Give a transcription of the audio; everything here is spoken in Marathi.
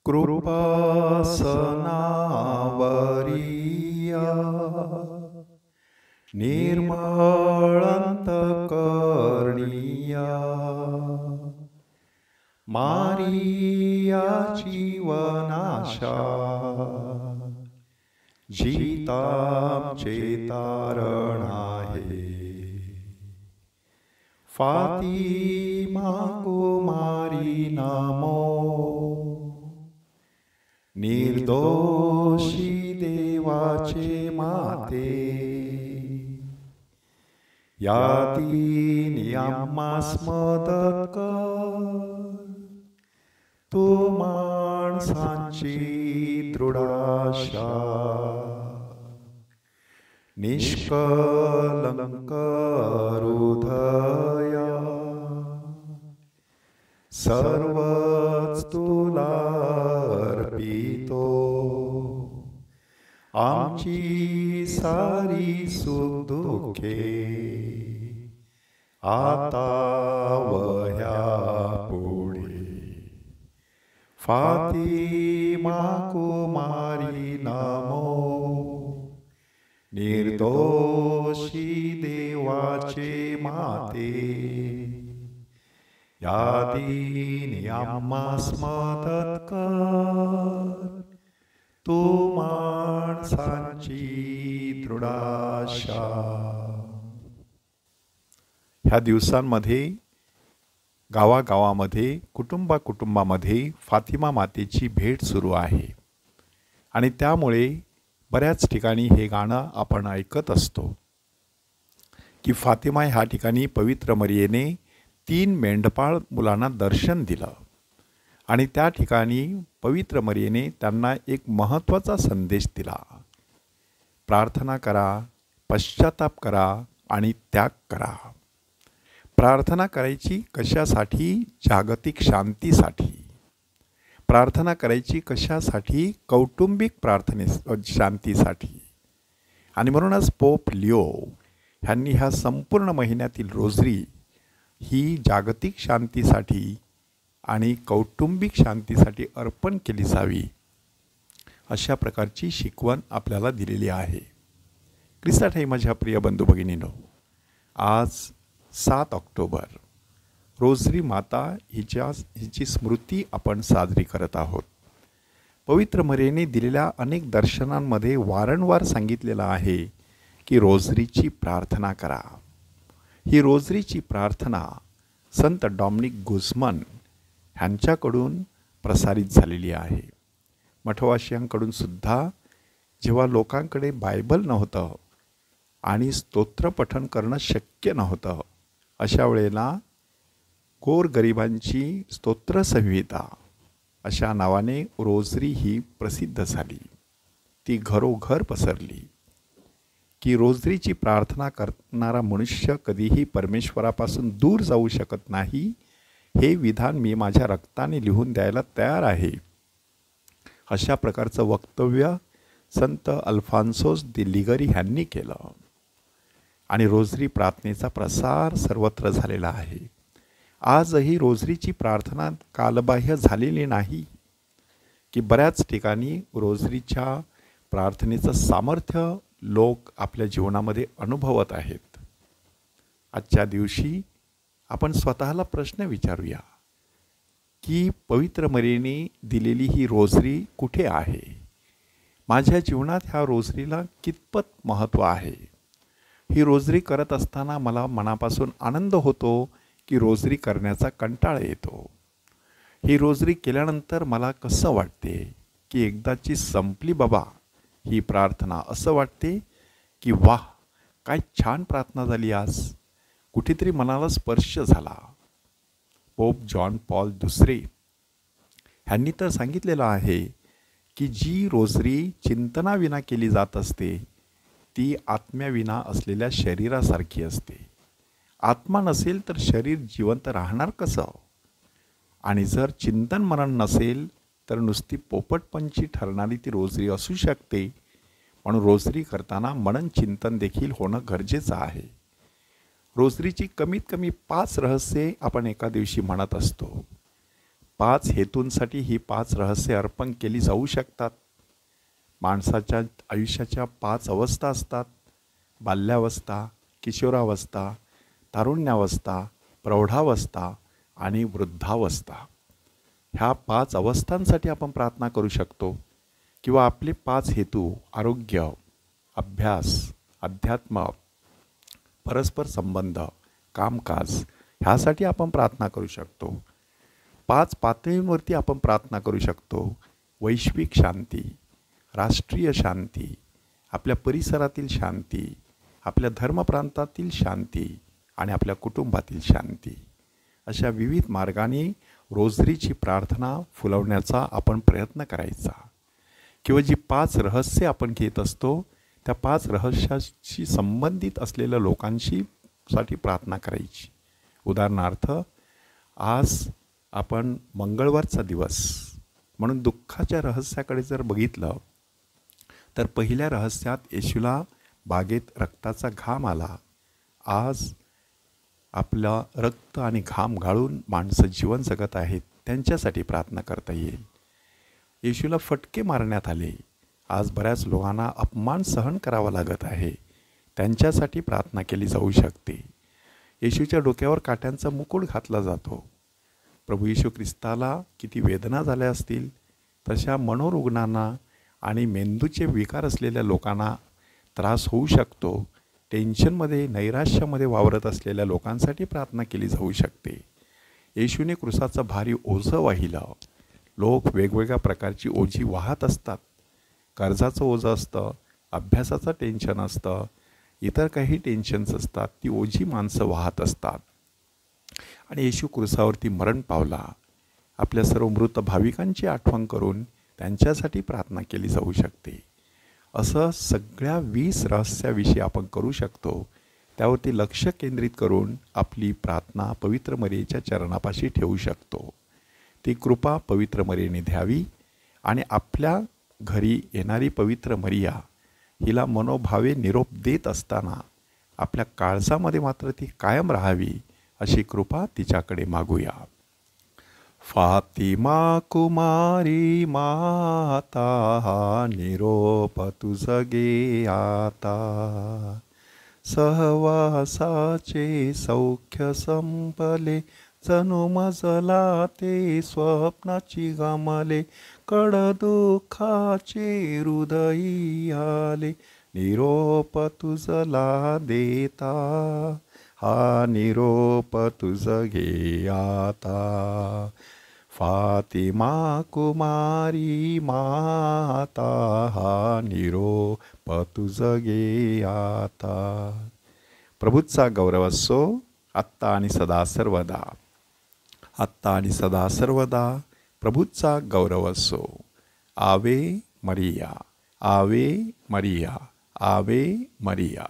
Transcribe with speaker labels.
Speaker 1: कृपासनावरिया निर्मळंतकर्णीया मारियाची वनाशा जितामचे तारण आहे. फातिमा कुमारी नमो, निर्दोषी देवाचे माते, या दीनी आम्हास मदत कर. तू माणसांची दृढाशा, निष्कलंक हृदया, सर्वच तुला अर्पितो. आमची सारी सुख दुःखे आता वह्या पुढे. फातिमा कुमारी नमो, निर्दोषी देवाचे माते, या दीनी आम्हास मदत कर. तू माणसांची दृढाशा. ह्या दिवसांमध्ये गावागावामध्ये कुटुंबामध्ये फातिमा मातेची भेट सुरू आहे आणि त्यामुळे बऱ्याच ठिकाणी हे गाणं आपण ऐकत असतो की फातिमा ह्या ठिकाणी पवित्र मरियेने 3 मेंढपाळ मुलांना दर्शन दिलं आणि त्या ठिकाणी पवित्र मरियेने त्यांना एक महत्त्वाचा संदेश दिला. प्रार्थना करा, पश्चाताप करा आणि त्याग करा. प्रार्थना करायची कशासाठी? जागतिक शांतीसाठी. प्रार्थना करायची कशासाठी? कौटुंबिक शांतीसाठी. आणि म्हणूनच पोप लिओ ह्यांनी ह्या संपूर्ण महिन्यातील रोझरी ही जागतिक शांतीसाठी आणि कौटुंबिक शांतीसाठी अर्पण केली जावी अशा प्रकारची शिकवण आपल्याला दिलेली आहे. ख्रिस्ताठाई माझ्या प्रिय बंधू भगिनींनो, आज 7 ऑक्टोबर रोझरी माता हिची स्मृती आपण साजरी करत आहोत. पवित्र मरियेने दिलेल्या अनेक दर्शनांमध्ये वारंवार सांगितलेलं आहे की रोझरीची प्रार्थना करा. ही रोझरीची प्रार्थना संत डॉमिनिक गुझमन ह्यांच्याकडून प्रसारित झालेली आहे. मठवासियांकडून सुद्धा जेव्हा लोकांकडे बायबल नव्हतं आणि स्तोत्रपठण करणं शक्य नव्हतं, अशा वेळेला गोरगरिबांची स्तोत्रसंहिता अशा नावाने रोझरी ही प्रसिद्ध झाली. ती घरोघर पसरली की रोझरीची प्रार्थना करणारा मनुष्य कधीही परमेश्वरापासून दूर जाऊ शकत नाही, हे विधान मी माझ्या रक्ताने लिहून द्यायला तयार आहे. अशा प्रकारचं वक्तव्य संत अल्फान्सोस दि लिगरी ह्यांनी केलं आणि रोझरी प्रार्थनेचा प्रसार सर्वत्र झालेला आहे. आजही रोझरीची प्रार्थना कालबाह्य झालेली नाही की बऱ्याच ठिकाणी रोझरीच्या प्रार्थनेचं सामर्थ्य लोक आपल्या जीवनामध्ये अनुभवत आहेत. आजच्या दिवशी आपण स्वतःला प्रश्न विचारूया की पवित्र मरियेने दिलेली ही रोझरी कुठे आहे? माझ्या जीवनात ह्या रोझरीला कितपत महत्त्व आहे? ही रोझरी करत असताना मला मनापासून आनंद होतो की रोझरी करण्याचा कंटाळा येतो? ही रोझरी केल्यानंतर मला कसं वाटते की एकदाची संपली बाबा ही प्रार्थना, असं वाटते की वाह, काय छान प्रार्थना झाली आज, कुठेतरी मनाला स्पर्श झाला. पोप जॉन पॉल दुसरे ह्यांनी तर सांगितलेलं आहे की जी रोझरी चिंतनाविना केली जात असते ती आत्म्याविना असलेल्या शरीरासारखी असते. आत्मा नसेल तर शरीर जिवंत राहणार कसं? आणि जर चिंतन मनन नसेल तर नुसती पोपटपंची ठरणारी ती रोझरी असू शकते. म्हणून रोझरी करताना मनन चिंतन देखील होणं गरजेचं आहे. रोझरीची कमीत कमी 5 रहस्ये आपण एका दिवशी म्हणत असतो. 5 हेतूंसाठी ही 5 रहस्य अर्पण केली जाऊ शकतात. माणसाच्या आयुष्याच्या 5 अवस्था असतात. बाल्यावस्था, किशोरावस्था, तारुण्यावस्था, प्रौढावस्था आणि वृद्धावस्था. ह्या 5 अवस्थांसाठी आपण प्रार्थना करू शकतो. किंवा आपले 5 हेतू आरोग्य, अभ्यास, अध्यात्म, परस्पर संबंध, कामकाज ह्यासाठी आपण प्रार्थना करू शकतो. 5 पातळींवरती आपण प्रार्थना करू शकतो. वैश्विक शांती, राष्ट्रीय शांती, आपल्या परिसरातील शांती, आपल्या धर्मप्रांतातील शांती आणि आपल्या कुटुंबातील शांती. अशा विविध मार्गाने रोजरीची प्रार्थना फुलवण्याचा आपण प्रयत्न करायचा. किंवा जी 5 रहस्य आपण घेत असतो त्या 5 रहस्याशी संबंधित असलेल्या लोकांशी साठी प्रार्थना करायची. उदाहरणार्थ, आज आपण मंगळवारचा दिवस म्हणून दुःखाच्या रहस्याकडे जर बघितलं तर पहिल्या रहस्यात येशूला बागेत रक्ताचा घाम आला. आज आपला रक्त आणि घाम गाळून माणसं जीवन जगत आहेत, त्यांच्यासाठी प्रार्थना करता येईल. येशूला फटके मारण्यात आले. आज बऱ्याच लोकांना अपमान सहन करावा लागत आहे, त्यांच्यासाठी प्रार्थना केली जाऊ शकते. येशूच्या डोक्यावर काट्यांचा मुकुट घातला जातो. प्रभू येशू ख्रिस्ताला किती वेदना झाल्या असतील, तशा मनोरुग्णांना आणि मेंदूचे विकार असलेल्या लोकांना त्रास होऊ शकतो. टेन्शनमध्ये, नैराश्यामध्ये वावरत असलेल्या लोकांसाठी प्रार्थना केली जाऊ शकते. येशूने क्रूसाचं भारी ओझं वाहिलं. लोक वेगवेगळ्या प्रकारची ओझी वाहत असतात. कर्जाचं ओझं असतं, अभ्यासाचं टेन्शन असतं, इतर काही टेन्शन्स असतात. ती ओझी माणसं वाहत असतात. आणि येशू क्रूसावरती मरण पावला. आपल्या सर्व मृत भाविकांची आठवण करून त्यांच्यासाठी प्रार्थना केली जाऊ शकते. असं सगळ्या 20 रहस्याविषयी आपण करू शकतो. त्यावरती लक्ष केंद्रित करून आपली प्रार्थना पवित्र मरियेच्या चरणापाशी ठेवू शकतो. ती कृपा पवित्र मरियेने द्यावी आणि आपल्या घरी येणारी पवित्र मरिया हिला मनोभावे निरोप देत असताना आपल्या काळजामध्ये मात्र ती कायम राहावी, अशी कृपा तिच्याकडे मागूया. फातिमा कुमारी माता, निरोप तुझ गे आता. सहवासाचे सौख्य संपले, जणू मजला ते स्वप्नाची गमाले. कड दुःखाचे हृदयी आले, निरोप तुझला देता. हा निरोप तुझ घे आता. फातिमा कुमारी माता, हा निरोप तुझ घे आता. प्रभूचा गौरव असो आत्ता आणि सदा सर्वदा. आत्ता आणि सदा सर्वदा प्रभूचा गौरव असो. आवे मरिया, आवे मरिया, आवे मरिया.